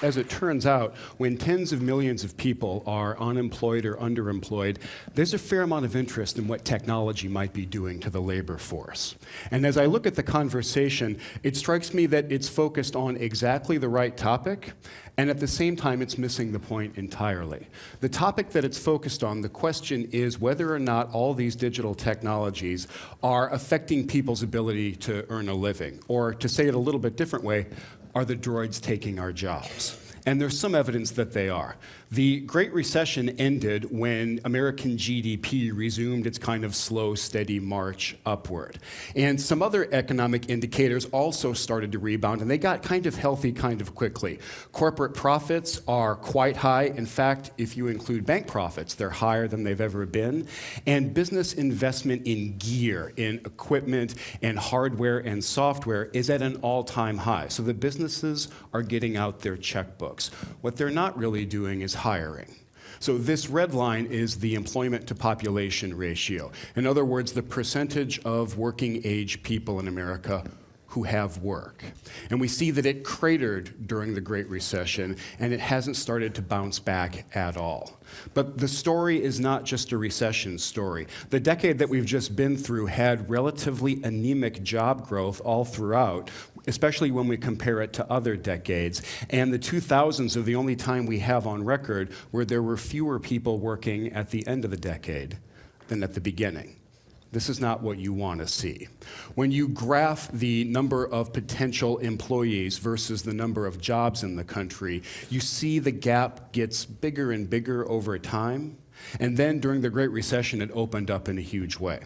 as it turns out, when tens of millions of people are unemployed or underemployed, there's a fair amount of interest in what technology might be doing to the labor force. And as I look at the conversation, it strikes me that it's focused on exactly the right topic, and at the same time, it's missing the point entirely. The topic that it's focused on, the question is whether or not all these digital technologies are affecting people's ability to earn a living. Or to say it a little bit different way, are the droids taking our jobs? And there's some evidence that they are. The Great Recession ended when American GDP resumed its kind of slow, steady march upward. And some other economic indicators also started to rebound, and they got kind of healthy kind of quickly. Corporate profits are quite high. In fact, if you include bank profits, they're higher than they've ever been. And business investment in gear, in equipment, and hardware and software is at an all-time high. So the businesses are getting out their checkbooks. What they're not really doing is hiring. So this red line is the employment to population ratio. In other words, the percentage of working age people in America who have work. And we see that it cratered during the Great Recession, and it hasn't started to bounce back at all. But the story is not just a recession story. The decade that we've just been through had relatively anemic job growth all throughout, especially when we compare it to other decades. And the 2000s are the only time we have on record where there were fewer people working at the end of the decade than at the beginning. This is not what you want to see. When you graph the number of potential employees versus the number of jobs in the country, you see the gap gets bigger and bigger over time. And then during the Great Recession, it opened up in a huge way.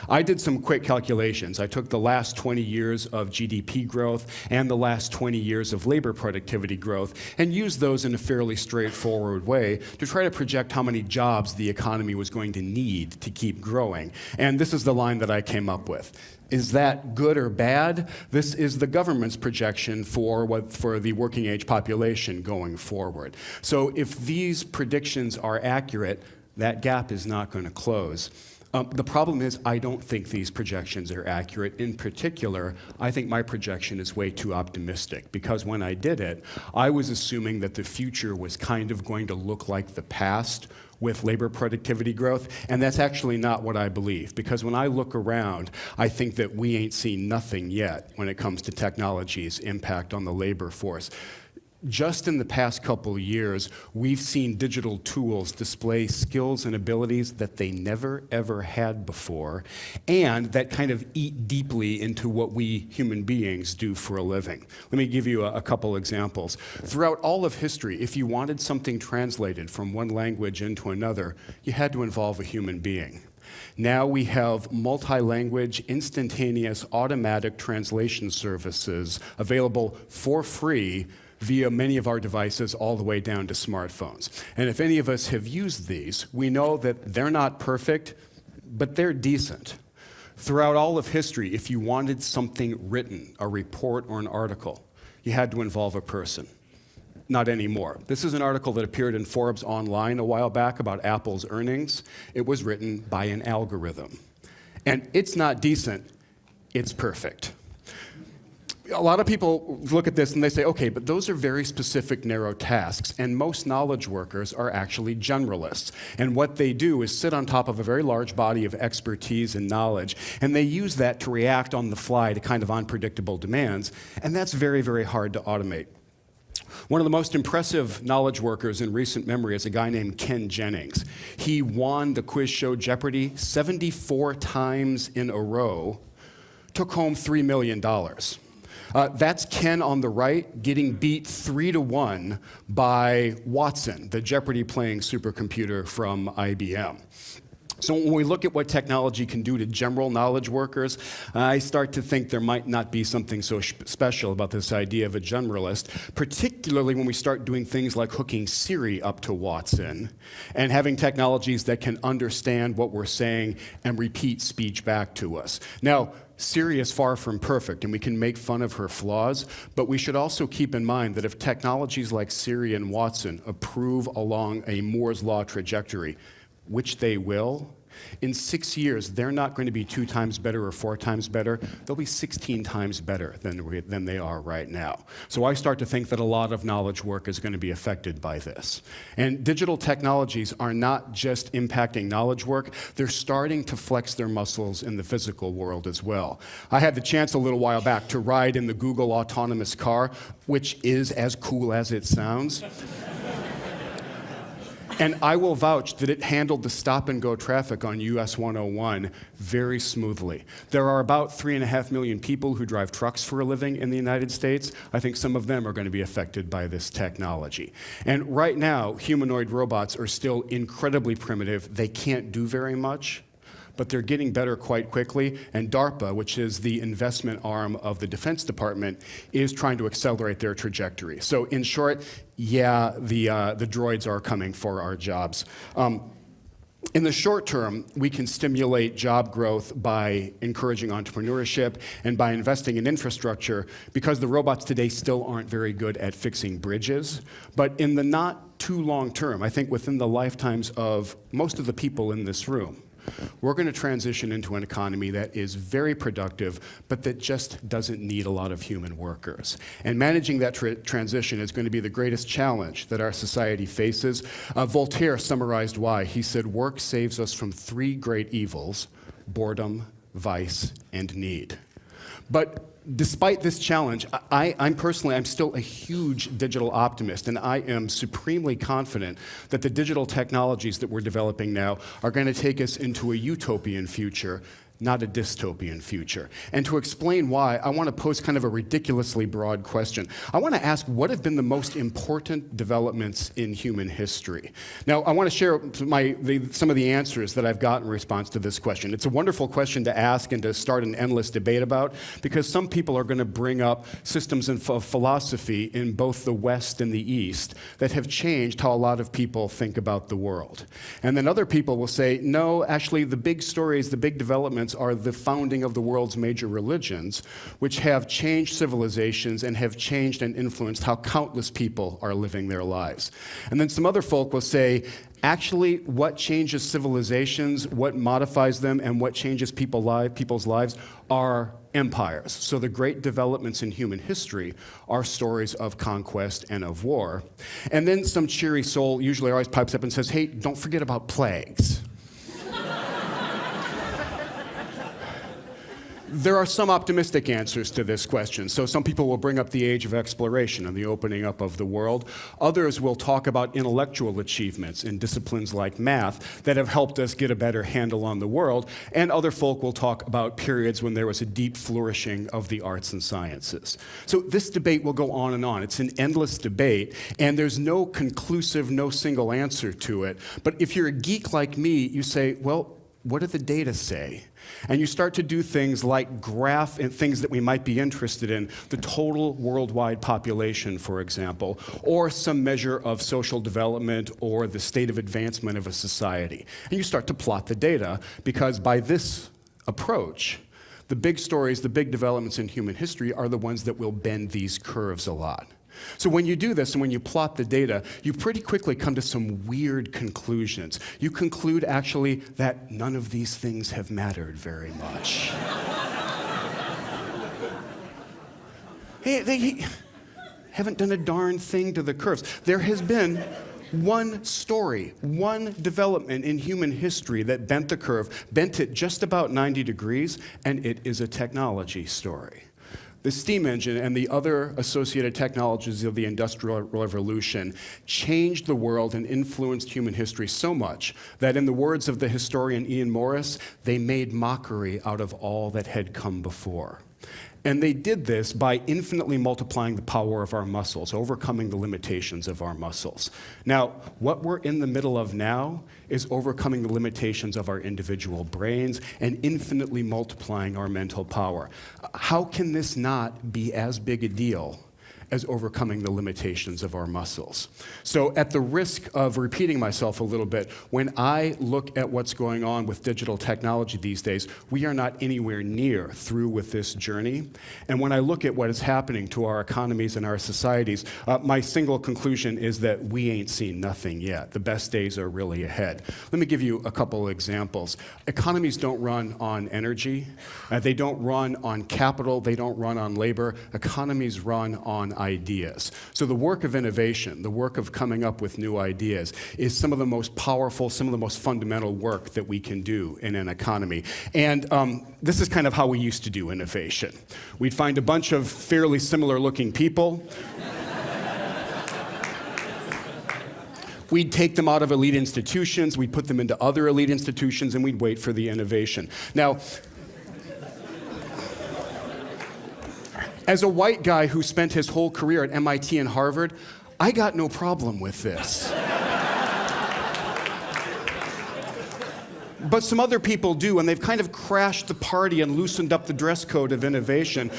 I did some quick calculations. I took the last 20 years of GDP growth and the last 20 years of labor productivity growth and used those in a fairly straightforward way to try to project how many jobs the economy was going to need to keep growing. And this is the line that I came up with. Is that good or bad? This is the government's projection for the working age population going forward. So if these predictions are accurate, that gap is not going to close. The problem is I don't think these projections are accurate. In particular, I think my projection is way too optimistic because when I did it, I was assuming that the future was kind of going to look like the past with labor productivity growth, and that's actually not what I believe, because when I look around, I think that we ain't seen nothing yet when it comes to technology's impact on the labor force. Just in the past couple of years, we've seen digital tools display skills and abilities that they never, ever had before, and that kind of eat deeply into what we human beings do for a living. Let me give you a couple examples. Throughout all of history, if you wanted something translated from one language into another, you had to involve a human being. Now we have multi-language, instantaneous, automatic translation services available for free via many of our devices all the way down to smartphones. And if any of us have used these, we know that they're not perfect, but they're decent. Throughout all of history, if you wanted something written, a report or an article, you had to involve a person. Not anymore. This is an article that appeared in Forbes Online a while back about Apple's earnings. It was written by an algorithm. And it's not decent, it's perfect. A lot of people look at this and they say, okay, but those are very specific, narrow tasks, and most knowledge workers are actually generalists. And what they do is sit on top of a very large body of expertise and knowledge, and they use that to react on the fly to kind of unpredictable demands, and that's very, very hard to automate. One of the most impressive knowledge workers in recent memory is a guy named Ken Jennings. He won the quiz show Jeopardy! 74 times in a row, took home $3 million. That's Ken on the right getting beat 3-1 by Watson, the Jeopardy! Playing supercomputer from IBM. So when we look at what technology can do to general knowledge workers, I start to think there might not be something so special about this idea of a generalist, particularly when we start doing things like hooking Siri up to Watson and having technologies that can understand what we're saying and repeat speech back to us. Now, Siri is far from perfect, and we can make fun of her flaws, but we should also keep in mind that if technologies like Siri and Watson approve along a Moore's Law trajectory, which they will, In 6 years, they're not going to be 2 times better or 4 times better. They'll be 16 times better than they are right now. So I start to think that a lot of knowledge work is going to be affected by this. And digital technologies are not just impacting knowledge work, they're starting to flex their muscles in the physical world as well. I had the chance a little while back to ride in the Google autonomous car, which is as cool as it sounds. And I will vouch that it handled the stop-and-go traffic on US 101 very smoothly. There are about 3.5 million people who drive trucks for a living in the United States. I think some of them are going to be affected by this technology. And right now, humanoid robots are still incredibly primitive. They can't do very much, but they're getting better quite quickly. And DARPA, which is the investment arm of the Defense Department, is trying to accelerate their trajectory. So in short, yeah, the droids are coming for our jobs. In the short term, we can stimulate job growth by encouraging entrepreneurship and by investing in infrastructure, because the robots today still aren't very good at fixing bridges. But in the not too long term, I think within the lifetimes of most of the people in this room, we're going to transition into an economy that is very productive, but that just doesn't need a lot of human workers. And managing that transition is going to be the greatest challenge that our society faces. Voltaire summarized why. He said, "Work saves us from 3 great evils: boredom, vice, and need." But despite this challenge, I'm still a huge digital optimist, and I am supremely confident that the digital technologies that we're developing now are going to take us into a utopian future, not a dystopian future. And to explain why, I want to pose kind of a ridiculously broad question. I want to ask, what have been the most important developments in human history? Now, I want to share some of the answers that I've got in response to this question. It's a wonderful question to ask and to start an endless debate about, because some people are going to bring up systems of philosophy in both the West and the East that have changed how a lot of people think about the world. And then other people will say, no, actually, the big stories, the big developments are the founding of the world's major religions, which have changed civilizations and have changed and influenced how countless people are living their lives. And then some other folk will say, actually, what changes civilizations, what modifies them, and what changes people's lives are empires. So the great developments in human history are stories of conquest and of war. And then some cheery soul usually always pipes up and says, hey, don't forget about plagues. There are some optimistic answers to this question. So some people will bring up the age of exploration and the opening up of the world. Others will talk about intellectual achievements in disciplines like math that have helped us get a better handle on the world. And other folk will talk about periods when there was a deep flourishing of the arts and sciences. So this debate will go on and on. It's an endless debate, and there's no conclusive, no single answer to it. But if you're a geek like me, you say, well, what do the data say? And you start to do things like graph and things that we might be interested in, the total worldwide population, for example, or some measure of social development or the state of advancement of a society. And you start to plot the data, because by this approach, the big stories, the big developments in human history are the ones that will bend these curves a lot. So when you do this and when you plot the data, you pretty quickly come to some weird conclusions. You conclude, actually, that none of these things have mattered very much. They haven't done a darn thing to the curves. There has been one story, one development in human history that bent the curve, bent it just about 90 degrees, and it is a technology story. The steam engine and the other associated technologies of the Industrial Revolution changed the world and influenced human history so much that, in the words of the historian Ian Morris, they made mockery out of all that had come before. And they did this by infinitely multiplying the power of our muscles, overcoming the limitations of our muscles. Now, what we're in the middle of now is overcoming the limitations of our individual brains and infinitely multiplying our mental power. How can this not be as big a deal as overcoming the limitations of our muscles. So at the risk of repeating myself a little bit, when I look at what's going on with digital technology these days, we are not anywhere near through with this journey. And when I look at what is happening to our economies and our societies, my single conclusion is that we ain't seen nothing yet. The best days are really ahead. Let me give you a couple of examples. Economies don't run on energy. They don't run on capital. They don't run on labor. Economies run on ideas. So the work of innovation, the work of coming up with new ideas, is some of the most powerful, some of the most fundamental work that we can do in an economy. And this is kind of how we used to do innovation. We'd find a bunch of fairly similar looking people. We'd take them out of elite institutions, we'd put them into other elite institutions, and we'd wait for the innovation. Now, as a white guy who spent his whole career at MIT and Harvard, I got no problem with this. But some other people do, and they've kind of crashed the party and loosened up the dress code of innovation.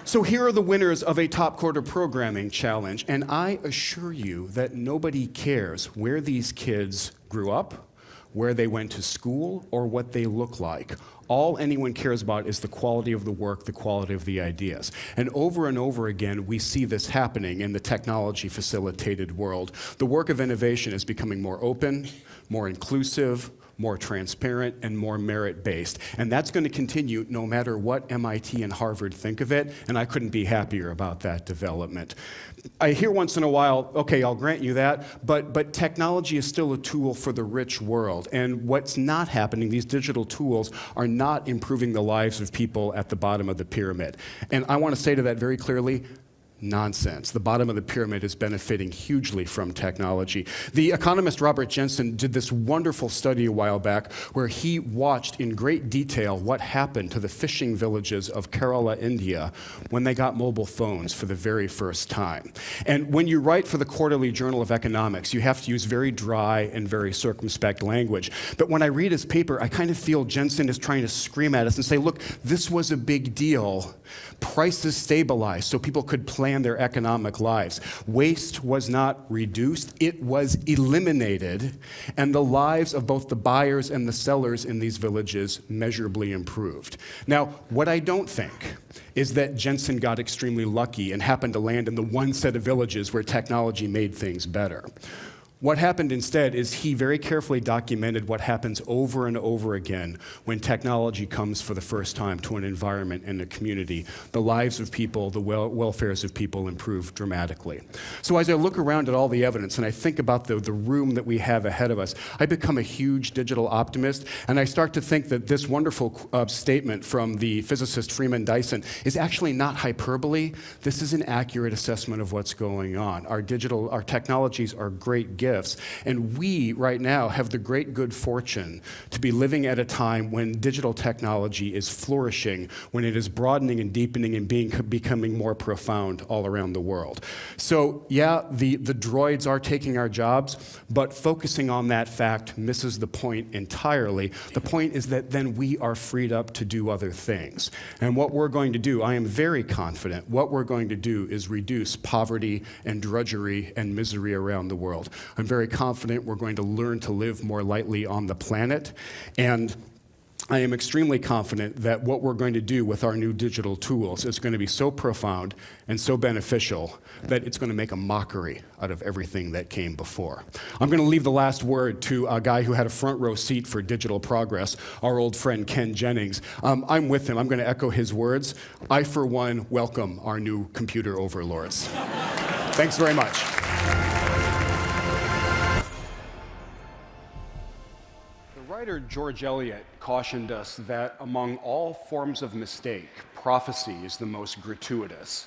So here are the winners of a top quarter programming challenge, and I assure you that nobody cares where these kids grew up, where they went to school, or what they look like. All anyone cares about is the quality of the work, the quality of the ideas. And over again, we see this happening in the technology-facilitated world. The work of innovation is becoming more open, more inclusive, more transparent, and more merit-based. And that's going to continue no matter what MIT and Harvard think of it, and I couldn't be happier about that development. I hear once in a while, okay, I'll grant you that, but technology is still a tool for the rich world. And what's not happening, these digital tools are not improving the lives of people at the bottom of the pyramid. And I want to say to that very clearly, nonsense. The bottom of the pyramid is benefiting hugely from technology. The economist Robert Jensen did this wonderful study a while back where he watched in great detail what happened to the fishing villages of Kerala, India, when they got mobile phones for the very first time. And when you write for the Quarterly Journal of Economics, you have to use very dry and very circumspect language. But when I read his paper, I kind of feel Jensen is trying to scream at us and say, look, this was a big deal. Prices stabilized so people could plan their economic lives. Waste was not reduced, it was eliminated, and the lives of both the buyers and the sellers in these villages measurably improved. Now, what I don't think is that Jensen got extremely lucky and happened to land in the one set of villages where technology made things better. What happened instead is he very carefully documented what happens over and over again when technology comes for the first time to an environment and a community. The lives of people, the welfares of people improve dramatically. So as I look around at all the evidence and I think about the room that we have ahead of us, I become a huge digital optimist, and I start to think that this wonderful statement from the physicist Freeman Dyson is actually not hyperbole. This is an accurate assessment of what's going on. Our technologies are great gifts. And we, right now, have the great good fortune to be living at a time when digital technology is flourishing, when it is broadening and deepening and becoming more profound all around the world. So, yeah, the droids are taking our jobs, but focusing on that fact misses the point entirely. The point is that then we are freed up to do other things. And what we're going to do, I am very confident, what we're going to do is reduce poverty and drudgery and misery around the world. I'm very confident we're going to learn to live more lightly on the planet, and I am extremely confident that what we're going to do with our new digital tools is going to be so profound and so beneficial that it's going to make a mockery out of everything that came before. I'm going to leave the last word to a guy who had a front row seat for digital progress, our old friend Ken Jennings. I'm with him. I'm going to echo his words. I, for one, welcome our new computer overlords. Thanks very much. Writer George Eliot cautioned us that among all forms of mistake, prophecy is the most gratuitous.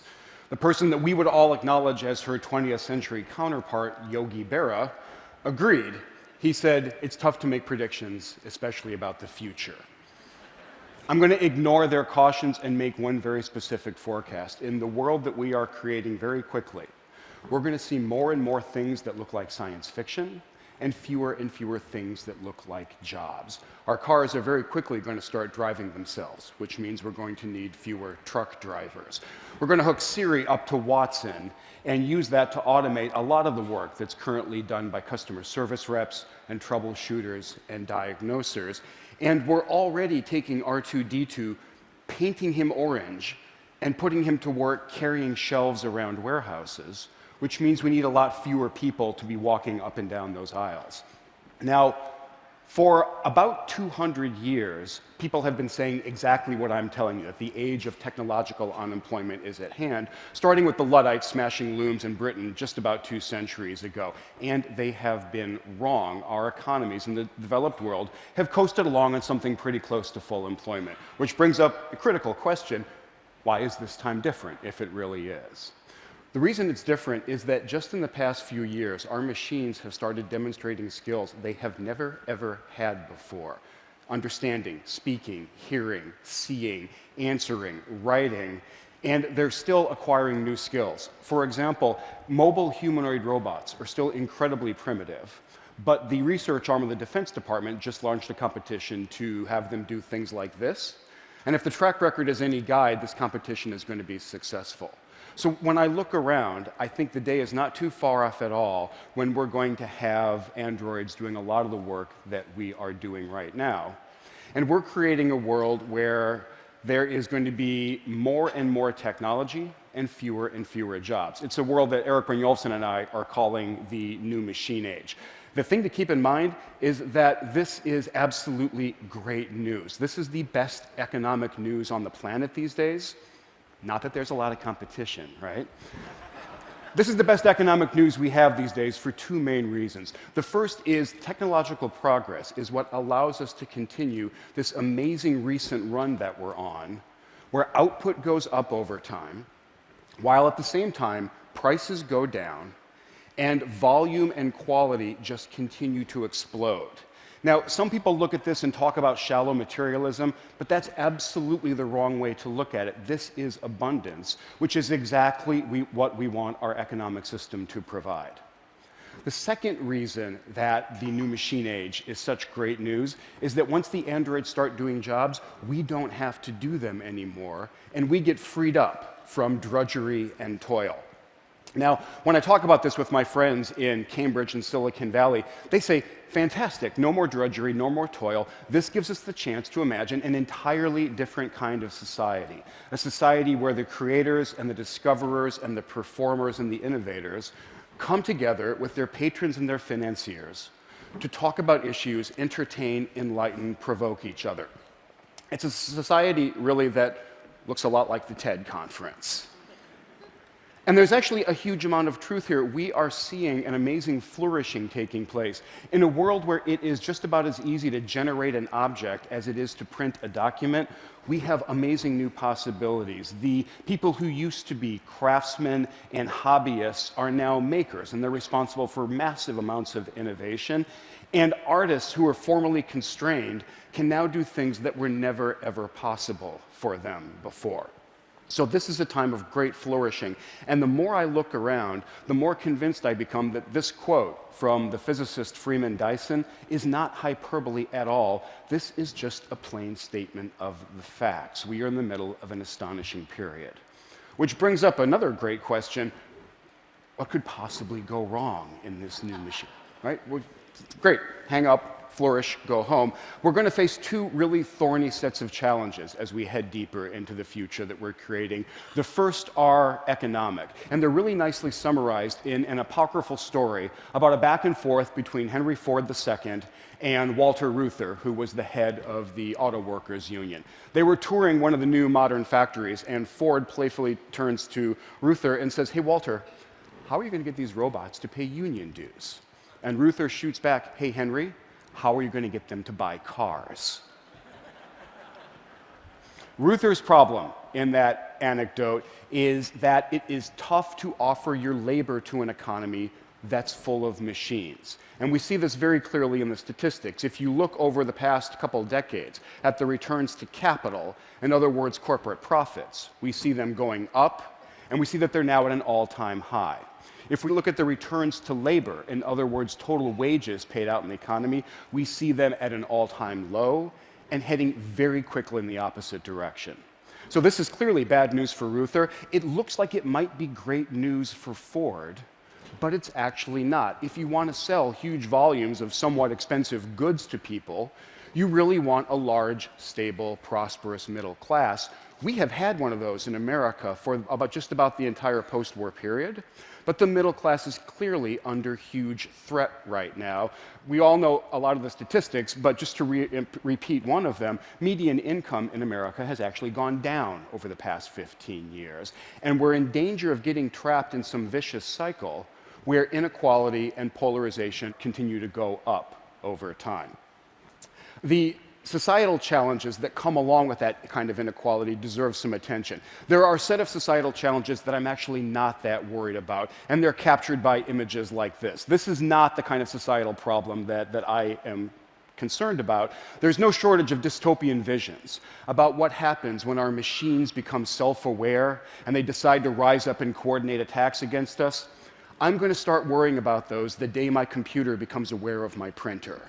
The person that we would all acknowledge as her 20th century counterpart, Yogi Berra, agreed. He said, it's tough to make predictions, especially about the future. I'm going to ignore their cautions and make one very specific forecast. In the world that we are creating very quickly, we're going to see more and more things that look like science fiction and fewer things that look like jobs. Our cars are very quickly going to start driving themselves, which means we're going to need fewer truck drivers. We're going to hook Siri up to Watson and use that to automate a lot of the work that's currently done by customer service reps and troubleshooters and diagnosers. And we're already taking R2-D2, painting him orange, and putting him to work carrying shelves around warehouses, which means we need a lot fewer people to be walking up and down those aisles. Now, for about 200 years, people have been saying exactly what I'm telling you, that the age of technological unemployment is at hand, starting with the Luddites smashing looms in Britain just about 2 centuries ago. And they have been wrong. Our economies in the developed world have coasted along on something pretty close to full employment, which brings up a critical question: why is this time different, if it really is? The reason it's different is that just in the past few years, our machines have started demonstrating skills they have never, ever had before. Understanding, speaking, hearing, seeing, answering, writing, and they're still acquiring new skills. For example, mobile humanoid robots are still incredibly primitive, but the research arm of the Defense Department just launched a competition to have them do things like this. And if the track record is any guide, this competition is going to be successful. So when I look around, I think the day is not too far off at all when we're going to have androids doing a lot of the work that we are doing right now. And we're creating a world where there is going to be more and more technology and fewer jobs. It's a world that Eric Brynjolfsson and I are calling the new machine age. The thing to keep in mind is that this is absolutely great news. This is the best economic news on the planet these days. Not that there's a lot of competition, right? This is the best economic news we have these days for 2 main reasons. The first is technological progress is what allows us to continue this amazing recent run that we're on, where output goes up over time, while at the same time prices go down and volume and quality just continue to explode. Now, some people look at this and talk about shallow materialism, but that's absolutely the wrong way to look at it. This is abundance, which is exactly what we want our economic system to provide. The second reason that the new machine age is such great news is that once the androids start doing jobs, we don't have to do them anymore, and we get freed up from drudgery and toil. Now, when I talk about this with my friends in Cambridge and Silicon Valley, they say, fantastic, no more drudgery, no more toil. This gives us the chance to imagine an entirely different kind of society, a society where the creators and the discoverers and the performers and the innovators come together with their patrons and their financiers to talk about issues, entertain, enlighten, provoke each other. It's a society, really, that looks a lot like the TED conference. And there's actually a huge amount of truth here. We are seeing an amazing flourishing taking place in a world where it is just about as easy to generate an object as it is to print a document. We have amazing new possibilities. The people who used to be craftsmen and hobbyists are now makers, and they're responsible for massive amounts of innovation. And artists who were formerly constrained can now do things that were never, ever possible for them before. So this is a time of great flourishing. And the more I look around, the more convinced I become that this quote from the physicist Freeman Dyson is not hyperbole at all. This is just a plain statement of the facts. We are in the middle of an astonishing period. Which brings up another great question. What could possibly go wrong in this new machine? Right? Well, great. Hang up. Flourish, go home. We're going to face 2 really thorny sets of challenges as we head deeper into the future that we're creating. The first are economic, and they're really nicely summarized in an apocryphal story about a back and forth between Henry Ford II and Walter Reuther, who was the head of the Auto Workers Union. They were touring one of the new modern factories, and Ford playfully turns to Reuther and says, "Hey, Walter, how are you going to get these robots to pay union dues?" And Reuther shoots back, "Hey, Henry, how are you going to get them to buy cars?" Reuther's problem in that anecdote is that it is tough to offer your labor to an economy that's full of machines. And we see this very clearly in the statistics. If you look over the past couple decades at the returns to capital, in other words, corporate profits, we see them going up And we see that they're now at an all-time high. If we look at the returns to labor, in other words, total wages paid out in the economy, we see them at an all-time low and heading very quickly in the opposite direction. So this is clearly bad news for Reuther. It looks like it might be great news for Ford, but it's actually not. If you want to sell huge volumes of somewhat expensive goods to people, you really want a large, stable, prosperous middle class. We have had one of those in America for just about the entire post-war period, but the middle class is clearly under huge threat right now. We all know a lot of the statistics, but just to repeat one of them, median income in America has actually gone down over the past 15 years. And we're in danger of getting trapped in some vicious cycle where inequality and polarization continue to go up over time. The societal challenges that come along with that kind of inequality deserve some attention. There are a set of societal challenges that I'm actually not that worried about, and they're captured by images like this. This is not the kind of societal problem that I am concerned about. There's no shortage of dystopian visions about what happens when our machines become self-aware and they decide to rise up and coordinate attacks against us. I'm going to start worrying about those the day my computer becomes aware of my printer.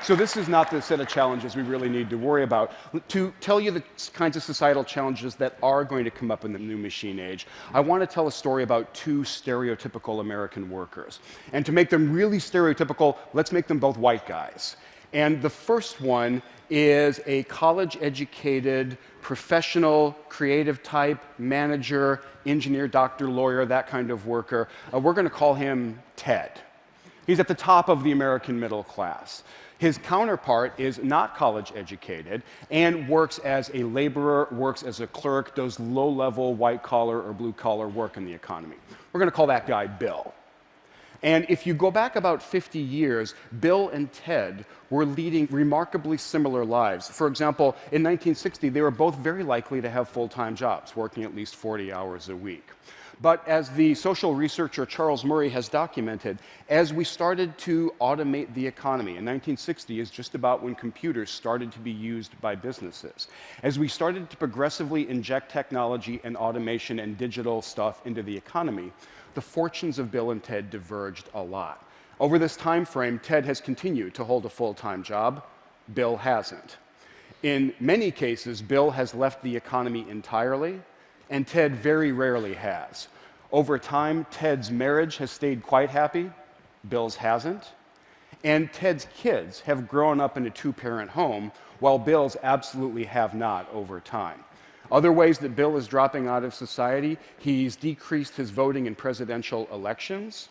So this is not the set of challenges we really need to worry about. To tell you the kinds of societal challenges that are going to come up in the new machine age, I want to tell a story about two stereotypical American workers. And to make them really stereotypical, let's make them both white guys. And the first one is a college-educated, professional, creative type, manager, engineer, doctor, lawyer, that kind of worker. We're going to call him Ted. He's at the top of the American middle class. His counterpart is not college educated and works as a laborer, works as a clerk, does low-level white-collar or blue-collar work in the economy. We're going to call that guy Bill. And if you go back about 50 years, Bill and Ted were leading remarkably similar lives. For example, in 1960, they were both very likely to have full-time jobs, working at least 40 hours a week. But as the social researcher Charles Murray has documented, as we started to automate the economy, and 1960 is just about when computers started to be used by businesses, as we started to progressively inject technology and automation and digital stuff into the economy, the fortunes of Bill and Ted diverged a lot. Over this time frame, Ted has continued to hold a full-time job. Bill hasn't. In many cases, Bill has left the economy entirely, and Ted very rarely has. Over time, Ted's marriage has stayed quite happy, Bill's hasn't. And Ted's kids have grown up in a two-parent home, while Bill's absolutely have not over time. Other ways that Bill is dropping out of society, he's decreased his voting in presidential elections,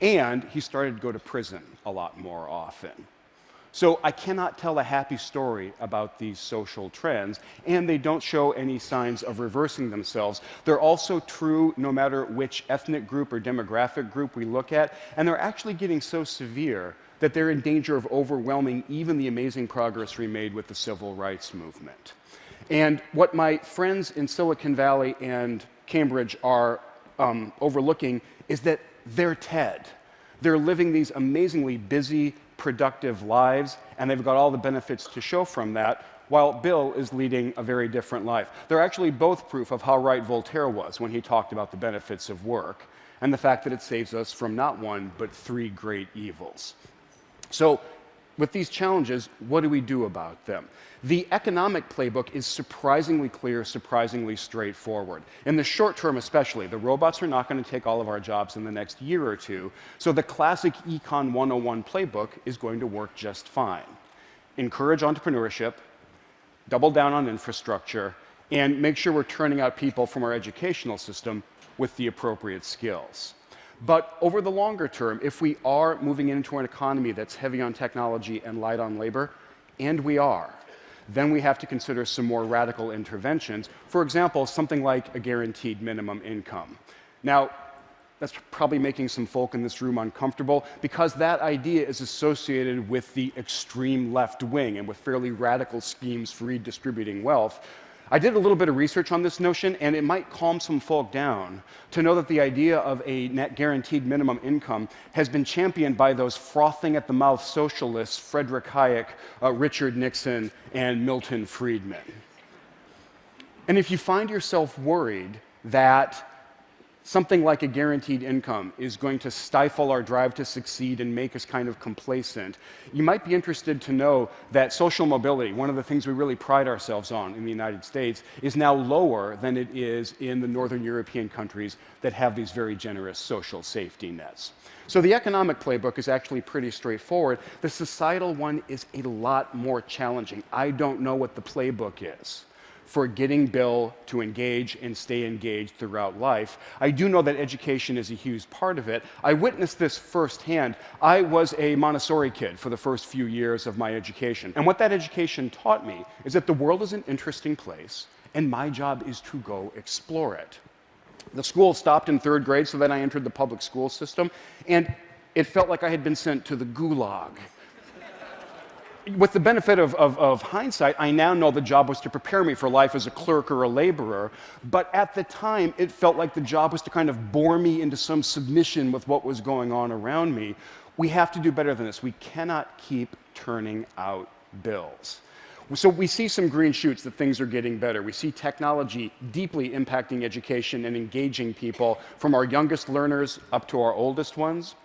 and he started to go to prison a lot more often. So I cannot tell a happy story about these social trends, and they don't show any signs of reversing themselves. They're also true no matter which ethnic group or demographic group we look at, and they're actually getting so severe that they're in danger of overwhelming even the amazing progress we made with the civil rights movement. And what my friends in Silicon Valley and Cambridge are overlooking is that they're Ted. They're living these amazingly busy, productive lives, and they've got all the benefits to show from that, while Bill is leading a very different life. They're actually both proof of how right Voltaire was when he talked about the benefits of work and the fact that it saves us from not one, but three great evils. So, with these challenges, what do we do about them? The economic playbook is surprisingly clear, surprisingly straightforward. In the short term especially, the robots are not going to take all of our jobs in the next year or two, so the classic Econ 101 playbook is going to work just fine. Encourage entrepreneurship, double down on infrastructure, and make sure we're turning out people from our educational system with the appropriate skills. But over the longer term, if we are moving into an economy that's heavy on technology and light on labor, and we are, then we have to consider some more radical interventions. For example, something like a guaranteed minimum income. Now, that's probably making some folk in this room uncomfortable because that idea is associated with the extreme left wing and with fairly radical schemes for redistributing wealth. I did a little bit of research on this notion, and it might calm some folk down to know that the idea of a net guaranteed minimum income has been championed by those frothing at the mouth socialists, Frederick Hayek, Richard Nixon, and Milton Friedman. And if you find yourself worried that something like a guaranteed income is going to stifle our drive to succeed and make us kind of complacent, you might be interested to know that social mobility, one of the things we really pride ourselves on in the United States, is now lower than it is in the Northern European countries that have these very generous social safety nets. So the economic playbook is actually pretty straightforward. The societal one is a lot more challenging. I don't know what the playbook is for getting Bill to engage and stay engaged throughout life. I do know that education is a huge part of it. I witnessed this firsthand. I was a Montessori kid for the first few years of my education. And what that education taught me is that the world is an interesting place, and my job is to go explore it. The school stopped in 3rd grade, so then I entered the public school system, and it felt like I had been sent to the gulag. With the benefit of hindsight, I now know the job was to prepare me for life as a clerk or a laborer, but at the time, it felt like the job was to kind of bore me into some submission with what was going on around me. We have to do better than this. We cannot keep turning out bills. So we see some green shoots that things are getting better. We see technology deeply impacting education and engaging people, from our youngest learners up to our oldest ones.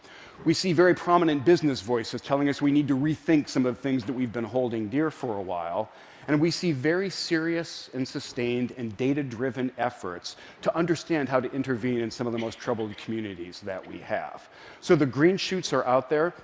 We see very prominent business voices telling us we need to rethink some of the things that we've been holding dear for a while. And we see very serious and sustained and data-driven efforts to understand how to intervene in some of the most troubled communities that we have. So the green shoots are out there.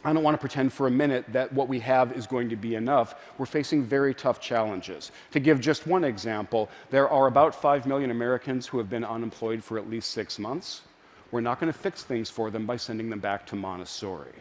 I don't want to pretend for a minute that what we have is going to be enough. We're facing very tough challenges. To give just one example, there are about 5 million Americans who have been unemployed for at least 6 months. We're not going to fix things for them by sending them back to Montessori.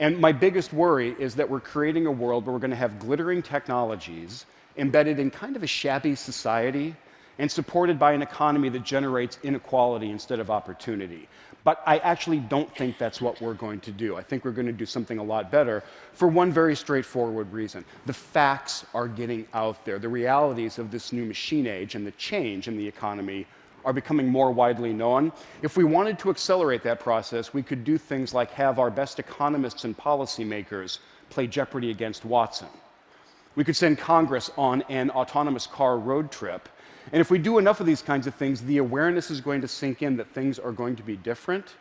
And my biggest worry is that we're creating a world where we're going to have glittering technologies embedded in kind of a shabby society and supported by an economy that generates inequality instead of opportunity. But I actually don't think that's what we're going to do. I think we're going to do something a lot better for one very straightforward reason. The facts are getting out there. The realities of this new machine age and the change in the economy are becoming more widely known. If we wanted to accelerate that process, we could do things like have our best economists and policymakers play Jeopardy against Watson. We could send Congress on an autonomous car road trip. And if we do enough of these kinds of things, the awareness is going to sink in that things are going to be different,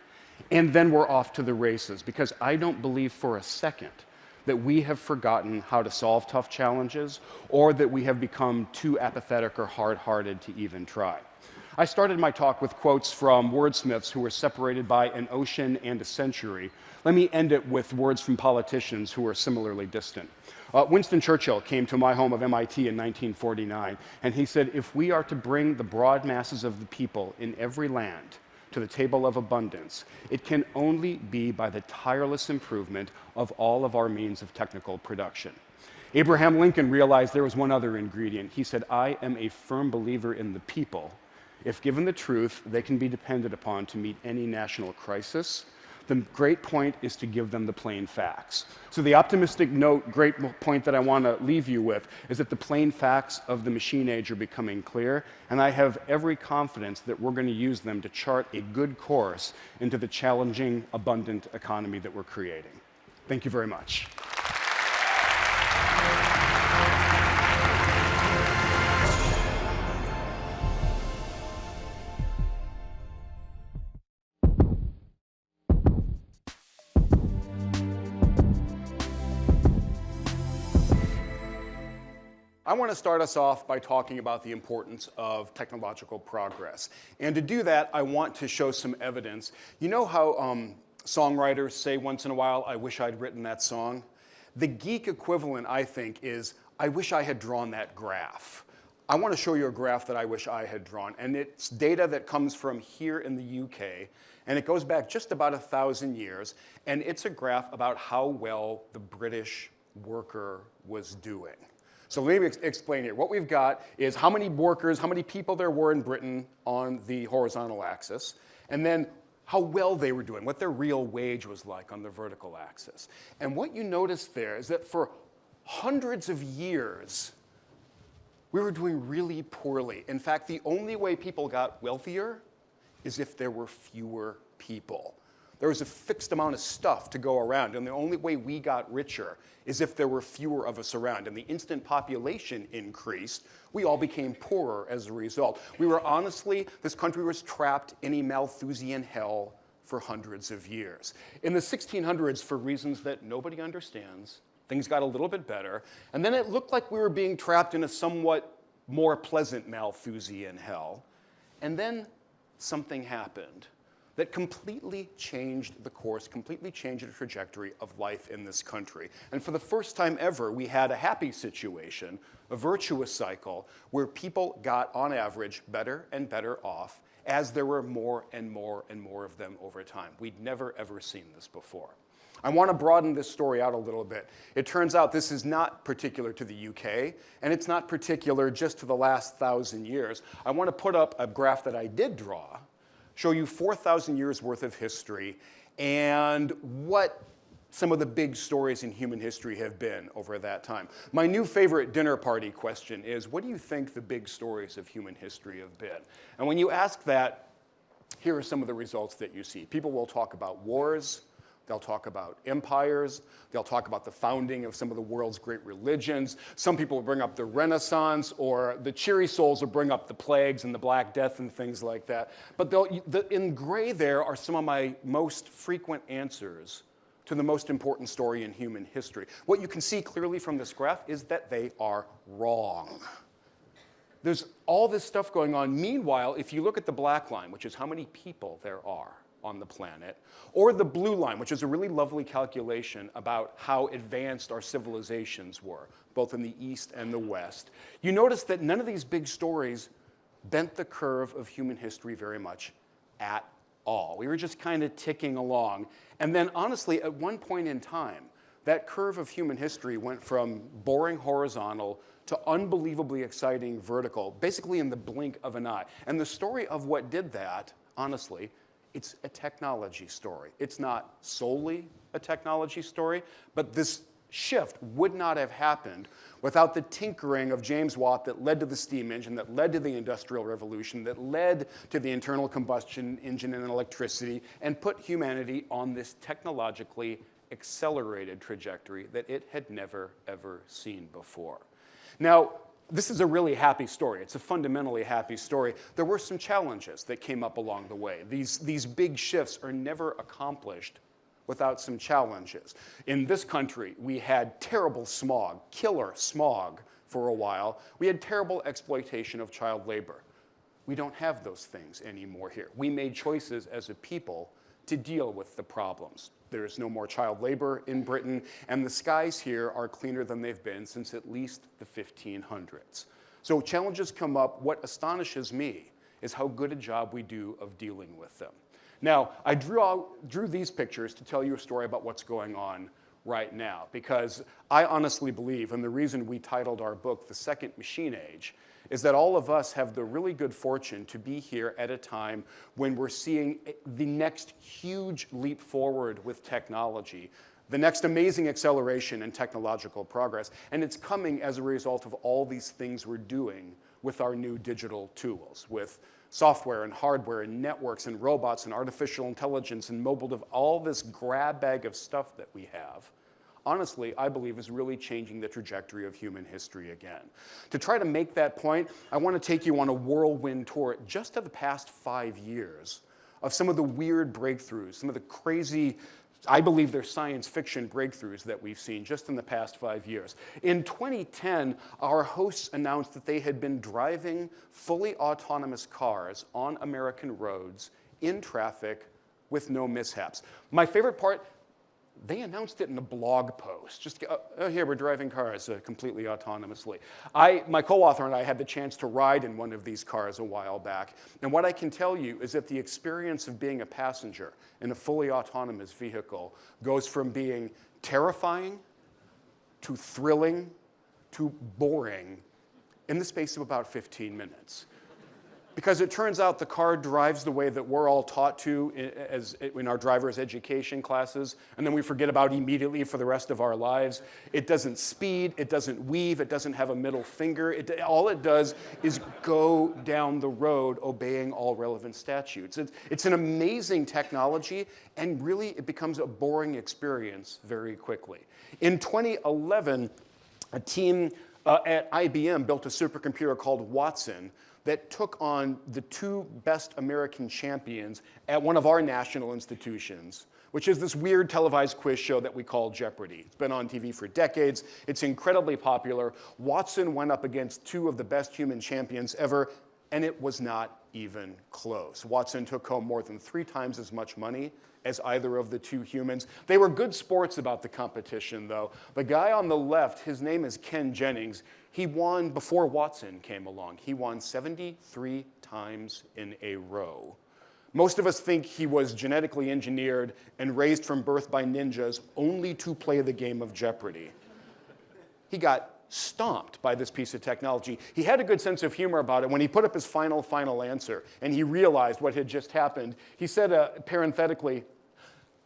and then we're off to the races. Because I don't believe for a second that we have forgotten how to solve tough challenges, or that we have become too apathetic or hard-hearted to even try. I started my talk with quotes from wordsmiths who were separated by an ocean and a century. Let me end it with words from politicians who are similarly distant. Winston Churchill came to my home of MIT in 1949, and he said, if we are to bring the broad masses of the people in every land to the table of abundance, it can only be by the tireless improvement of all of our means of technical production. Abraham Lincoln realized there was one other ingredient. He said, I am a firm believer in the people. If given the truth, they can be depended upon to meet any national crisis. The great point is to give them the plain facts. So the optimistic note, great point that I want to leave you with is that the plain facts of the machine age are becoming clear, and I have every confidence that we're going to use them to chart a good course into the challenging, abundant economy that we're creating. Thank you very much. I want to start us off by talking about the importance of technological progress. And to do that, I want to show some evidence. You know how songwriters say once in a while, I wish I'd written that song? The geek equivalent, I think, is, I wish I had drawn that graph. I want to show you a graph that I wish I had drawn. And it's data that comes from here in the UK. And it goes back just about 1,000 years. And it's a graph about how well the British worker was doing. So let me explain here. What we've got is how many workers, how many people there were in Britain on the horizontal axis, and then how well they were doing, what their real wage was like on the vertical axis. And what you notice there is that for hundreds of years, we were doing really poorly. In fact, the only way people got wealthier is if there were fewer people. There was a fixed amount of stuff to go around, and the only way we got richer is if there were fewer of us around. And the instant population increased, we all became poorer as a result. We were honestly, this country was trapped in a Malthusian hell for hundreds of years. In the 1600s, for reasons that nobody understands, things got a little bit better, and then it looked like we were being trapped in a somewhat more pleasant Malthusian hell. And then something happened that completely changed the course, completely changed the trajectory of life in this country. And for the first time ever, we had a happy situation, a virtuous cycle, where people got, on average, better and better off as there were more and more and more of them over time. We'd never, ever seen this before. I want to broaden this story out a little bit. It turns out this is not particular to the UK, and it's not particular just to the last 1,000 years. I want to put up a graph that I did draw, show you 4,000 years worth of history, and what some of the big stories in human history have been over that time. My new favorite dinner party question is, what do you think the big stories of human history have been? And when you ask that, here are some of the results that you see. People will talk about wars. They'll talk about empires. They'll talk about the founding of some of the world's great religions. Some people will bring up the Renaissance, or the cheery souls will bring up the plagues and the Black Death and things like that. But in gray there are some of my most frequent answers to the most important story in human history. What you can see clearly from this graph is that they are wrong. There's all this stuff going on. Meanwhile, if you look at the black line, which is how many people there are on the planet, or the blue line, which is a really lovely calculation about how advanced our civilizations were, both in the East and the West, you notice that none of these big stories bent the curve of human history very much at all. We were just kind of ticking along. And then honestly, at one point in time, that curve of human history went from boring horizontal to unbelievably exciting vertical, basically in the blink of an eye. And the story of what did that, honestly, it's a technology story. It's not solely a technology story, but this shift would not have happened without the tinkering of James Watt that led to the steam engine, that led to the Industrial Revolution, that led to the internal combustion engine and electricity, and put humanity on this technologically accelerated trajectory that it had never, ever seen before. Now, this is a really happy story. It's a fundamentally happy story. There were some challenges that came up along the way. These big shifts are never accomplished without some challenges. In this country, we had terrible smog, killer smog for a while. We had terrible exploitation of child labor. We don't have those things anymore here. We made choices as a people to deal with the problems. There is no more child labor in Britain, and the skies here are cleaner than they've been since at least the 1500s. So challenges come up. What astonishes me is how good a job we do of dealing with them. Now, I drew these pictures to tell you a story about what's going on right now, because I honestly believe, and the reason we titled our book The Second Machine Age, is that all of us have the really good fortune to be here at a time when we're seeing the next huge leap forward with technology, the next amazing acceleration in technological progress, and it's coming as a result of all these things we're doing with our new digital tools, with software and hardware and networks and robots and artificial intelligence and mobile, all this grab bag of stuff that we have. Honestly, I believe is really changing the trajectory of human history again. To try to make that point, I want to take you on a whirlwind tour just of the past 5 years of some of the weird breakthroughs, some of the crazy, I believe they're science fiction breakthroughs that we've seen just in the past 5 years. In 2010, our hosts announced that they had been driving fully autonomous cars on American roads in traffic with no mishaps. My favorite part, they announced it in a blog post. Just, oh, here, we're driving cars completely autonomously. My co-author and I had the chance to ride in one of these cars a while back. And what I can tell you is that the experience of being a passenger in a fully autonomous vehicle goes from being terrifying to thrilling to boring in the space of about 15 minutes. Because it turns out the car drives the way that we're all taught to in our driver's education classes, and then we forget about immediately for the rest of our lives. It doesn't speed, it doesn't weave, it doesn't have a middle finger. All it does is go down the road obeying all relevant statutes. It's an amazing technology, and really it becomes a boring experience very quickly. In 2011, a team at IBM built a supercomputer called Watson that took on the two best American champions at one of our national institutions, which is this weird televised quiz show that we call Jeopardy. It's been on TV for decades. It's incredibly popular. Watson went up against two of the best human champions ever, and it was not even close. Watson took home more than 3 times as much money as either of the two humans. They were good sports about the competition, though. The guy on the left, his name is Ken Jennings. He won before Watson came along. He won 73 times in a row. Most of us think he was genetically engineered and raised from birth by ninjas only to play the game of Jeopardy. He got stomped by this piece of technology. He had a good sense of humor about it. When he put up his final answer and he realized what had just happened, he said parenthetically,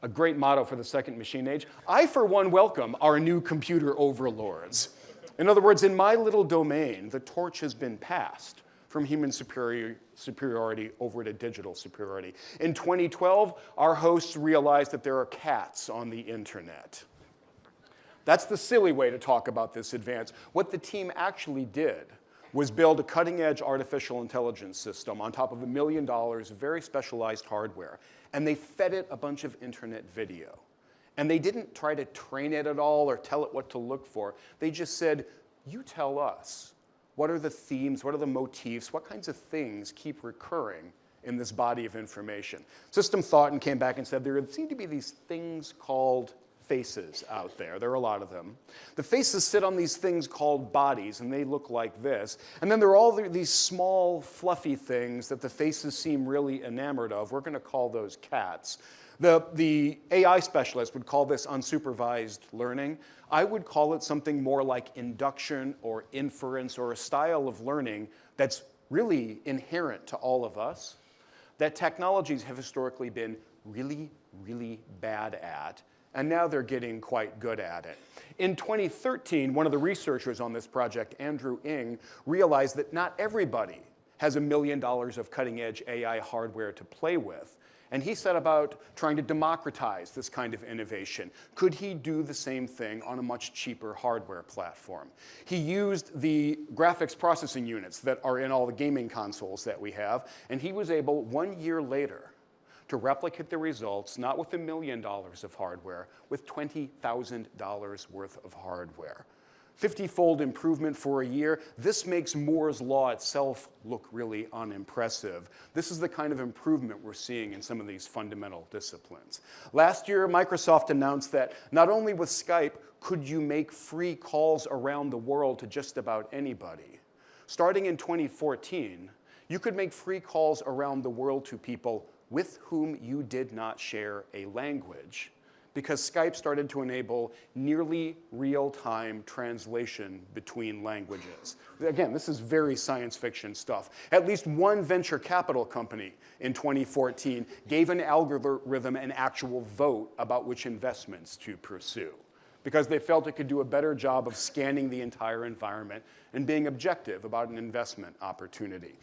a great motto for the second machine age, "I for one welcome our new computer overlords." In other words, in my little domain, the torch has been passed from human superiority over to digital superiority. In 2012, our hosts realized that there are cats on the internet. That's the silly way to talk about this advance. What the team actually did was build a cutting-edge artificial intelligence system on top of $1 million of very specialized hardware. And they fed it a bunch of internet video. And they didn't try to train it at all or tell it what to look for. They just said, you tell us, what are the themes, what are the motifs, what kinds of things keep recurring in this body of information? System thought and came back and said there seem to be these things called faces out there. There are a lot of them. The faces sit on these things called bodies, and they look like this. And then there are all these small, fluffy things that the faces seem really enamored of. We're going to call those cats. The AI specialist would call this unsupervised learning. I would call it something more like induction or inference or a style of learning that's really inherent to all of us, that technologies have historically been really, really bad at. And now they're getting quite good at it. In 2013, one of the researchers on this project, Andrew Ng, realized that not everybody has $1 million of cutting-edge AI hardware to play with. And he set about trying to democratize this kind of innovation. Could he do the same thing on a much cheaper hardware platform? He used the graphics processing units that are in all the gaming consoles that we have, and he was able, 1 year later, to replicate the results, not with $1 million of hardware, with $20,000 worth of hardware. 50-fold improvement for a year. This makes Moore's law itself look really unimpressive. This is the kind of improvement we're seeing in some of these fundamental disciplines. Last year, Microsoft announced that not only with Skype could you make free calls around the world to just about anybody. Starting in 2014, you could make free calls around the world to people with whom you did not share a language, because Skype started to enable nearly real-time translation between languages. Again, this is very science fiction stuff. At least one venture capital company in 2014 gave an algorithm an actual vote about which investments to pursue, because they felt it could do a better job of scanning the entire environment and being objective about an investment opportunity.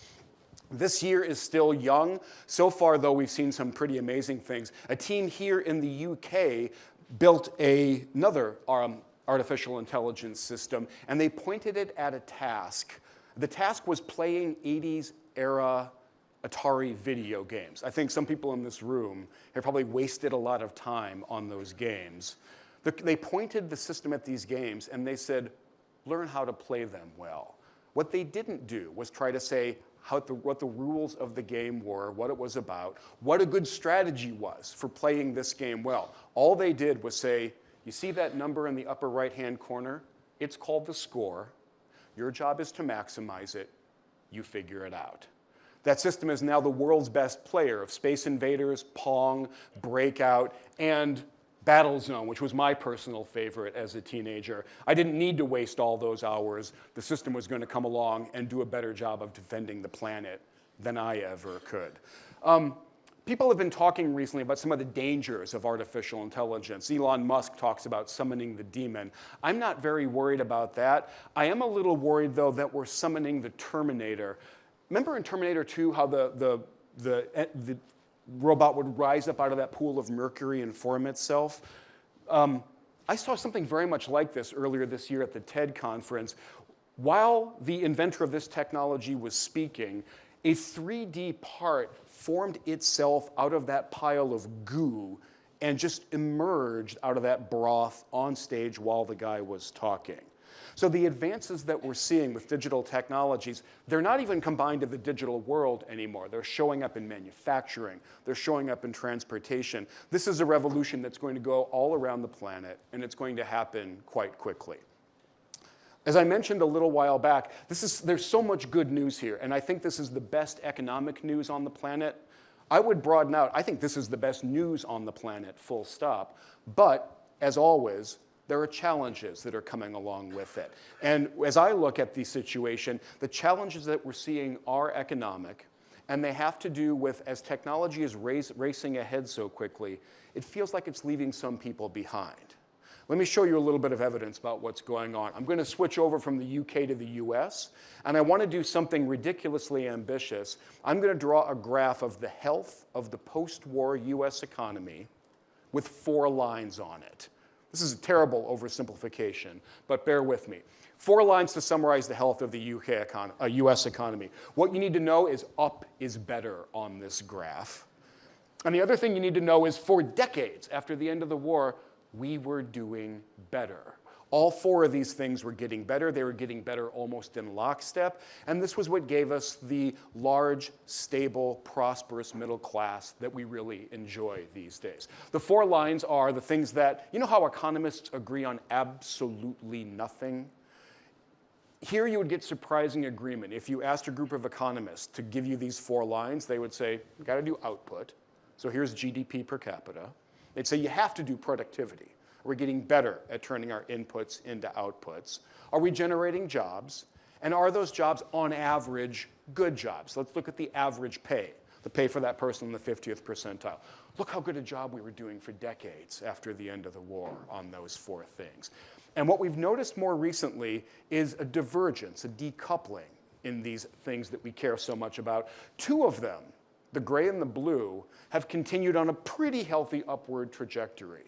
This year is still young. So far, though, we've seen some pretty amazing things. A team here in the UK built another artificial intelligence system, and they pointed it at a task. The task was playing 80s-era Atari video games. I think some people in this room have probably wasted a lot of time on those games. They pointed the system at these games, and they said, learn how to play them well. What they didn't do was try to say, what the rules of the game were, what it was about, what a good strategy was for playing this game well. All they did was say, you see that number in the upper right-hand corner? It's called the score. Your job is to maximize it. You figure it out. That system is now the world's best player of Space Invaders, Pong, Breakout, and Battlezone, which was my personal favorite as a teenager. I didn't need to waste all those hours. The system was going to come along and do a better job of defending the planet than I ever could. People have been talking recently about some of the dangers of artificial intelligence. Elon Musk talks about summoning the demon. I'm not very worried about that. I am a little worried, though, that we're summoning the Terminator. Remember in Terminator 2 how the robot would rise up out of that pool of mercury and form itself? I saw something very much like this earlier this year at the TED conference. While the inventor of this technology was speaking, a 3D part formed itself out of that pile of goo and just emerged out of that broth on stage while the guy was talking. So the advances that we're seeing with digital technologies, they're not even combined to the digital world anymore. They're showing up in manufacturing. They're showing up in transportation. This is a revolution that's going to go all around the planet, and it's going to happen quite quickly. As I mentioned a little while back, there's so much good news here, and I think this is the best economic news on the planet. I would broaden out. I think this is the best news on the planet, full stop. But, as always, there are challenges that are coming along with it. And as I look at the situation, the challenges that we're seeing are economic, and they have to do with, as technology is racing ahead so quickly, it feels like it's leaving some people behind. Let me show you a little bit of evidence about what's going on. I'm going to switch over from the UK to the US, and I want to do something ridiculously ambitious. I'm going to draw a graph of the health of the post-war US economy with 4 lines on it. This is a terrible oversimplification, but bear with me. 4 lines to summarize the health of the US economy. What you need to know is up is better on this graph. And the other thing you need to know is for decades after the end of the war, we were doing better. All 4 of these things were getting better. They were getting better almost in lockstep. And this was what gave us the large, stable, prosperous middle class that we really enjoy these days. The 4 lines are the things that, you know how economists agree on absolutely nothing? Here you would get surprising agreement. If you asked a group of economists to give you these 4 lines, they would say, you got to do output. So here's GDP per capita. They'd say you have to do productivity. We're getting better at turning our inputs into outputs. Are we generating jobs? And are those jobs, on average, good jobs? Let's look at the average pay, the pay for that person in the 50th percentile. Look how good a job we were doing for decades after the end of the war on those 4 things. And what we've noticed more recently is a divergence, a decoupling in these things that we care so much about. 2 of them, the gray and the blue, have continued on a pretty healthy upward trajectory.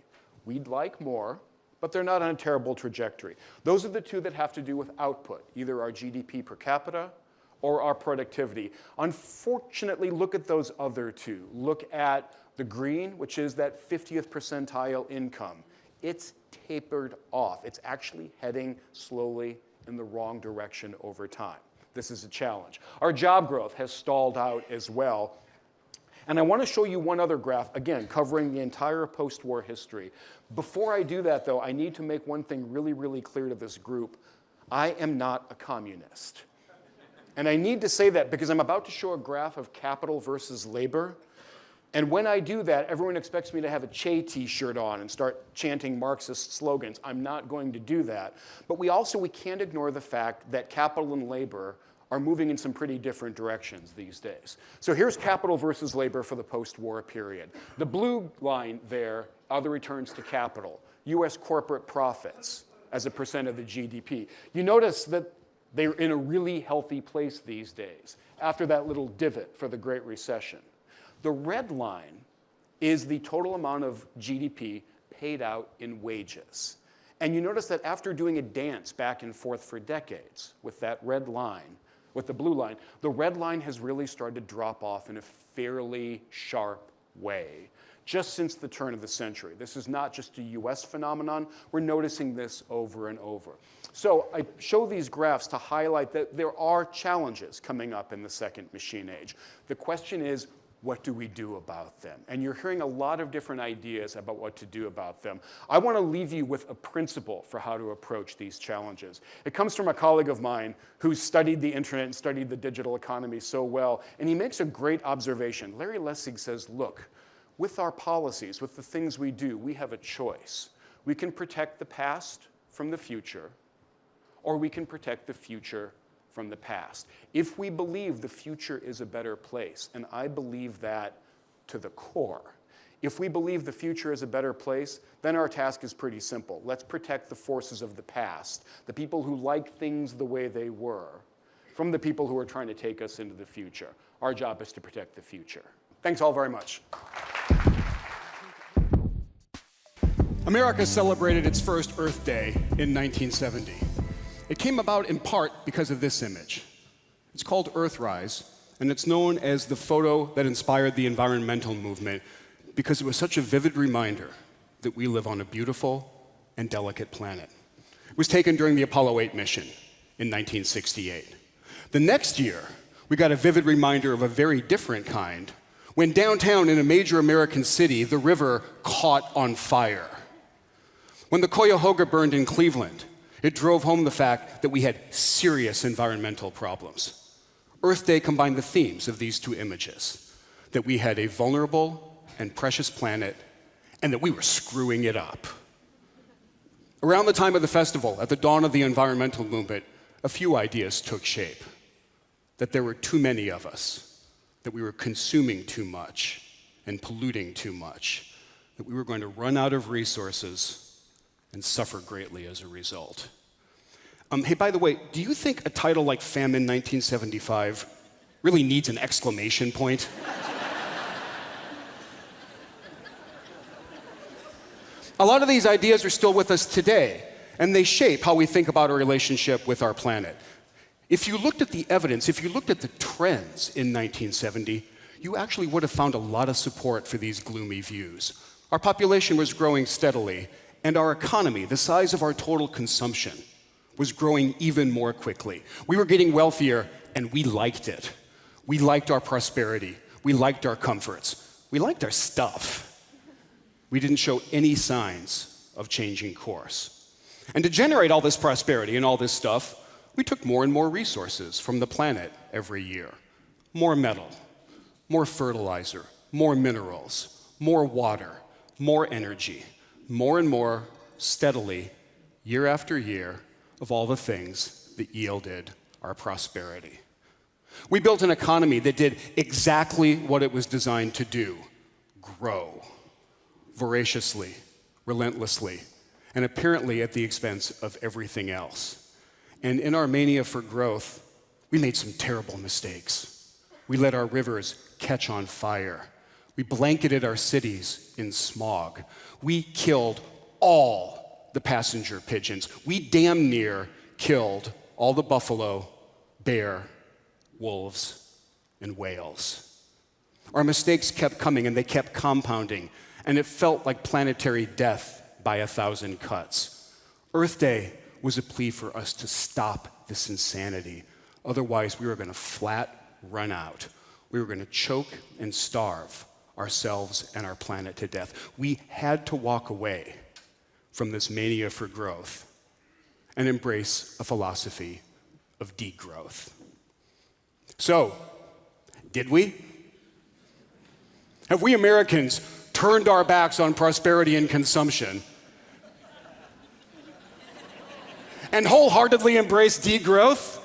We'd like more, but they're not on a terrible trajectory. Those are the 2 that have to do with output, either our GDP per capita or our productivity. Unfortunately, look at those other 2. Look at the green, which is that 50th percentile income. It's tapered off. It's actually heading slowly in the wrong direction over time. This is a challenge. Our job growth has stalled out as well. And I want to show you one other graph, again, covering the entire post-war history. Before I do that, though, I need to make one thing really, really clear to this group. I am not a communist. And I need to say that because I'm about to show a graph of capital versus labor. And when I do that, everyone expects me to have a Che t-shirt on and start chanting Marxist slogans. I'm not going to do that. But we can't ignore the fact that capital and labor are moving in some pretty different directions these days. So here's capital versus labor for the post-war period. The blue line there are the returns to capital, US corporate profits as a percent of the GDP. You notice that they're in a really healthy place these days after that little divot for the Great Recession. The red line is the total amount of GDP paid out in wages. And you notice that after doing a dance back and forth for decades with that red line, with the blue line, the red line has really started to drop off in a fairly sharp way just since the turn of the century. This is not just a US phenomenon. We're noticing this over and over. So I show these graphs to highlight that there are challenges coming up in the second machine age. The question is, what do we do about them? And you're hearing a lot of different ideas about what to do about them. I want to leave you with a principle for how to approach these challenges. It comes from a colleague of mine who studied the internet and studied the digital economy so well, and he makes a great observation. Larry Lessig says, look, with our policies, with the things we do, we have a choice. We can protect the past from the future, or we can protect the future from the past. If we believe the future is a better place, and I believe that to the core, if we believe the future is a better place, then our task is pretty simple. Let's protect the forces of the past, the people who like things the way they were, from the people who are trying to take us into the future. Our job is to protect the future. Thanks all very much. America celebrated its first Earth Day in 1970. It came about in part because of this image. It's called Earthrise, and it's known as the photo that inspired the environmental movement because it was such a vivid reminder that we live on a beautiful and delicate planet. It was taken during the Apollo 8 mission in 1968. The next year, we got a vivid reminder of a very different kind when downtown in a major American city, the river caught on fire. When the Cuyahoga burned in Cleveland, it drove home the fact that we had serious environmental problems. Earth Day combined the themes of these two images, that we had a vulnerable and precious planet, and that we were screwing it up. Around the time of the festival, at the dawn of the environmental movement, a few ideas took shape. That there were too many of us, that we were consuming too much and polluting too much, that we were going to run out of resources and suffer greatly as a result. Hey, by the way, do you think a title like Famine 1975 really needs an exclamation point? A lot of these ideas are still with us today, and they shape how we think about our relationship with our planet. If you looked at the evidence, if you looked at the trends in 1970, you actually would have found a lot of support for these gloomy views. Our population was growing steadily, and our economy, the size of our total consumption, was growing even more quickly. We were getting wealthier, and we liked it. We liked our prosperity. We liked our comforts. We liked our stuff. We didn't show any signs of changing course. And to generate all this prosperity and all this stuff, we took more and more resources from the planet every year. More metal, more fertilizer, more minerals, more water, more energy, more and more steadily, year after year, of all the things that yielded our prosperity. We built an economy that did exactly what it was designed to do: grow, voraciously, relentlessly, and apparently at the expense of everything else. And in our mania for growth, we made some terrible mistakes. We let our rivers catch on fire. We blanketed our cities in smog. We killed all the passenger pigeons. We damn near killed all the buffalo, bear, wolves, and whales. Our mistakes kept coming and they kept compounding, and it felt like planetary death by 1,000 cuts. Earth Day was a plea for us to stop this insanity. Otherwise, we were going to flat run out. We were going to choke and starve ourselves and our planet to death. We had to walk away from this mania for growth and embrace a philosophy of degrowth. So, did we? Have we Americans turned our backs on prosperity and consumption and wholeheartedly embraced degrowth?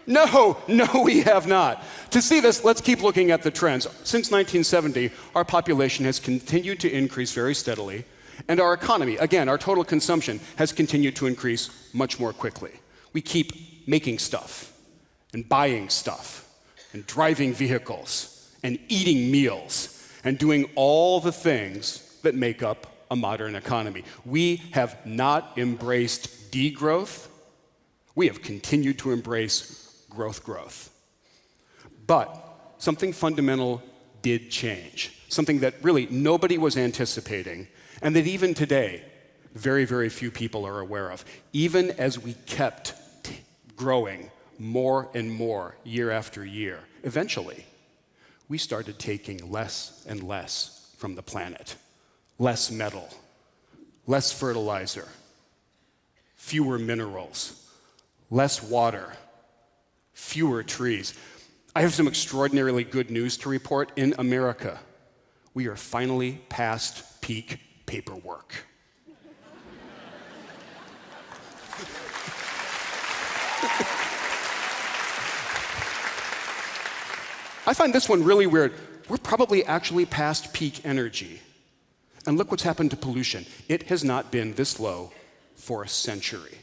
No, we have not. To see this, let's keep looking at the trends. Since 1970, our population has continued to increase very steadily, and our economy, again, our total consumption, has continued to increase much more quickly. We keep making stuff, and buying stuff, and driving vehicles, and eating meals, and doing all the things that make up a modern economy. We have not embraced degrowth. We have continued to embrace growth. But something fundamental did change, something that really nobody was anticipating, and that even today, very, very few people are aware of. Even as we kept growing more and more year after year, eventually, we started taking less and less from the planet. Less metal, less fertilizer, fewer minerals, less water, fewer trees. I have some extraordinarily good news to report. In America, we are finally past peak paperwork. I find this one really weird. We're probably actually past peak energy. And look what's happened to pollution. It has not been this low for a century.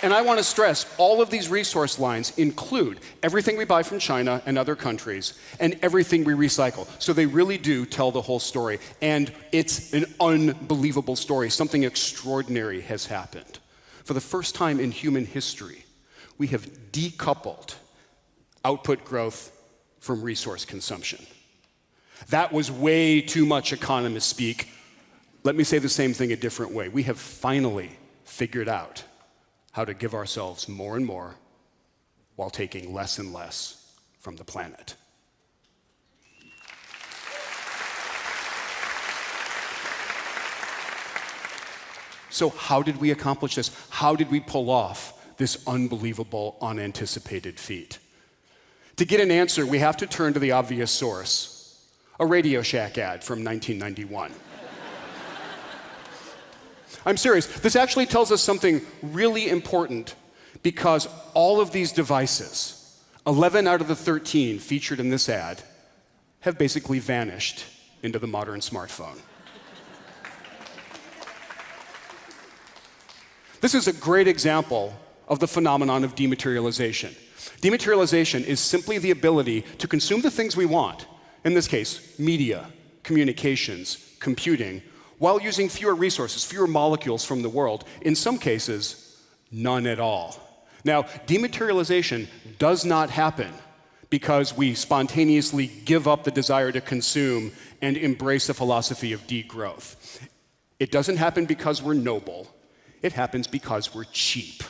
And I want to stress, all of these resource lines include everything we buy from China and other countries, and everything we recycle. So they really do tell the whole story. And it's an unbelievable story. Something extraordinary has happened. For the first time in human history, we have decoupled output growth from resource consumption. That was way too much economist speak. Let me say the same thing a different way. We have finally figured out how to give ourselves more and more while taking less and less from the planet. So how did we accomplish this? How did we pull off this unbelievable, unanticipated feat? To get an answer, we have to turn to the obvious source, a Radio Shack ad from 1991. I'm serious. This actually tells us something really important because all of these devices, 11 out of the 13 featured in this ad, have basically vanished into the modern smartphone. This is a great example of the phenomenon of dematerialization. Dematerialization is simply the ability to consume the things we want, in this case, media, communications, computing, while using fewer resources, fewer molecules from the world, in some cases, none at all. Now, dematerialization does not happen because we spontaneously give up the desire to consume and embrace the philosophy of degrowth. It doesn't happen because we're noble. It happens because we're cheap.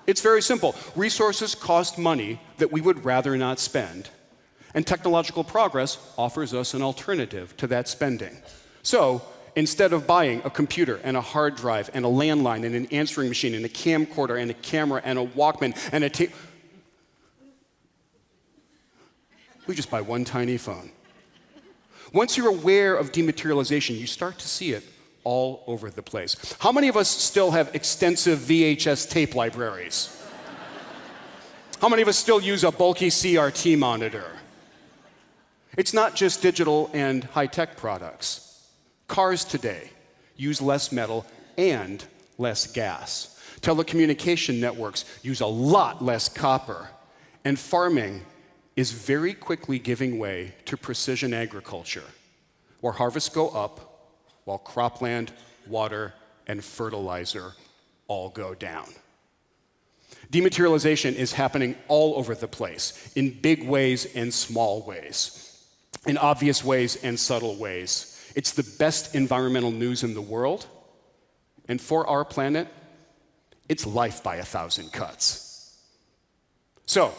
It's very simple. Resources cost money that we would rather not spend. And technological progress offers us an alternative to that spending. So, instead of buying a computer and a hard drive and a landline and an answering machine and a camcorder and a camera and a Walkman and a tape, we just buy one tiny phone. Once you're aware of dematerialization, you start to see it all over the place. How many of us still have extensive VHS tape libraries? How many of us still use a bulky CRT monitor? It's not just digital and high-tech products. Cars today use less metal and less gas. Telecommunication networks use a lot less copper. And farming is very quickly giving way to precision agriculture, where harvests go up while cropland, water, and fertilizer all go down. Dematerialization is happening all over the place, in big ways and small ways, in obvious ways and subtle ways. It's the best environmental news in the world, and for our planet, it's life by 1,000 cuts. So,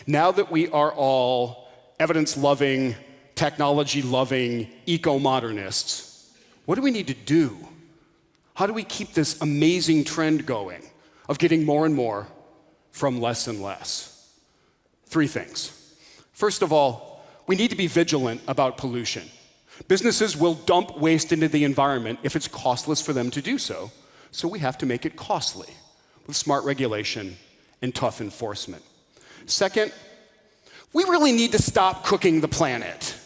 now that we are all evidence-loving, technology-loving, eco-modernists, what do we need to do? How do we keep this amazing trend going of getting more and more from less and less? 3 things. First of all, we need to be vigilant about pollution. Businesses will dump waste into the environment if it's costless for them to do so, so we have to make it costly with smart regulation and tough enforcement. Second, we really need to stop cooking the planet.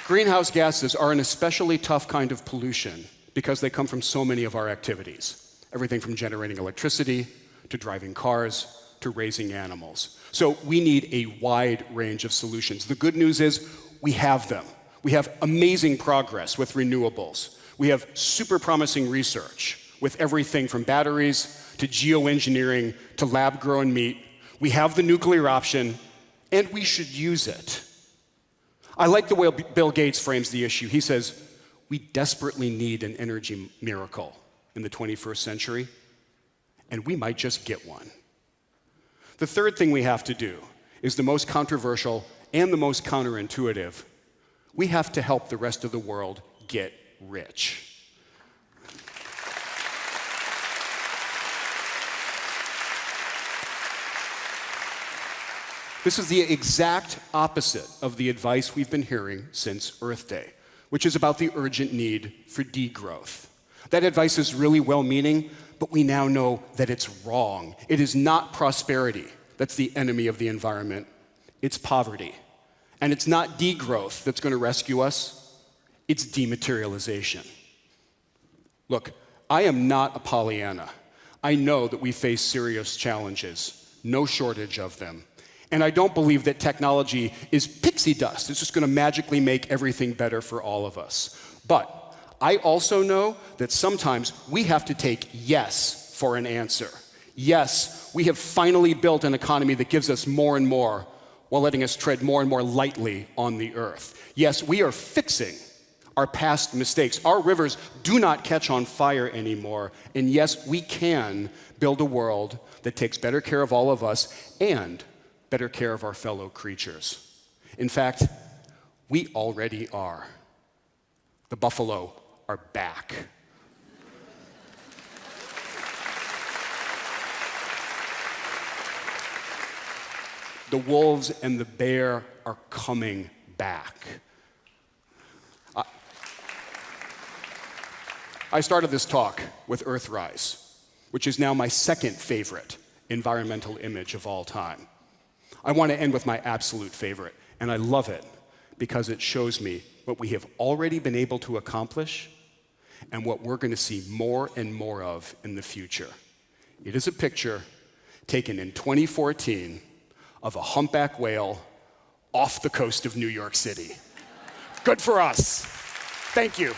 Greenhouse gases are an especially tough kind of pollution because they come from so many of our activities. Everything from generating electricity, to driving cars, to raising animals. So we need a wide range of solutions. The good news is we have them. We have amazing progress with renewables. We have super promising research with everything from batteries to geoengineering to lab-grown meat. We have the nuclear option, and we should use it. I like the way Bill Gates frames the issue. He says, we desperately need an energy miracle in the 21st century, and we might just get one. The third thing we have to do is the most controversial and the most counterintuitive. We have to help the rest of the world get rich. This is the exact opposite of the advice we've been hearing since Earth Day, which is about the urgent need for degrowth. That advice is really well-meaning, but we now know that it's wrong. It is not prosperity that's the enemy of the environment. It's poverty. And it's not degrowth that's going to rescue us. It's dematerialization. Look, I am not a Pollyanna. I know that we face serious challenges, no shortage of them. And I don't believe that technology is pixie dust. It's just going to magically make everything better for all of us. But I also know that sometimes we have to take yes for an answer. Yes, we have finally built an economy that gives us more and more while letting us tread more and more lightly on the earth. Yes, we are fixing our past mistakes. Our rivers do not catch on fire anymore. And yes, we can build a world that takes better care of all of us and better care of our fellow creatures. In fact, we already are. The buffalo are back. The wolves and the bear are coming back. I started this talk with Earthrise, which is now my second favorite environmental image of all time. I want to end with my absolute favorite, and I love it because it shows me what we have already been able to accomplish and what we're going to see more and more of in the future. It is a picture taken in 2014 of a humpback whale off the coast of New York City. Good for us. Thank you.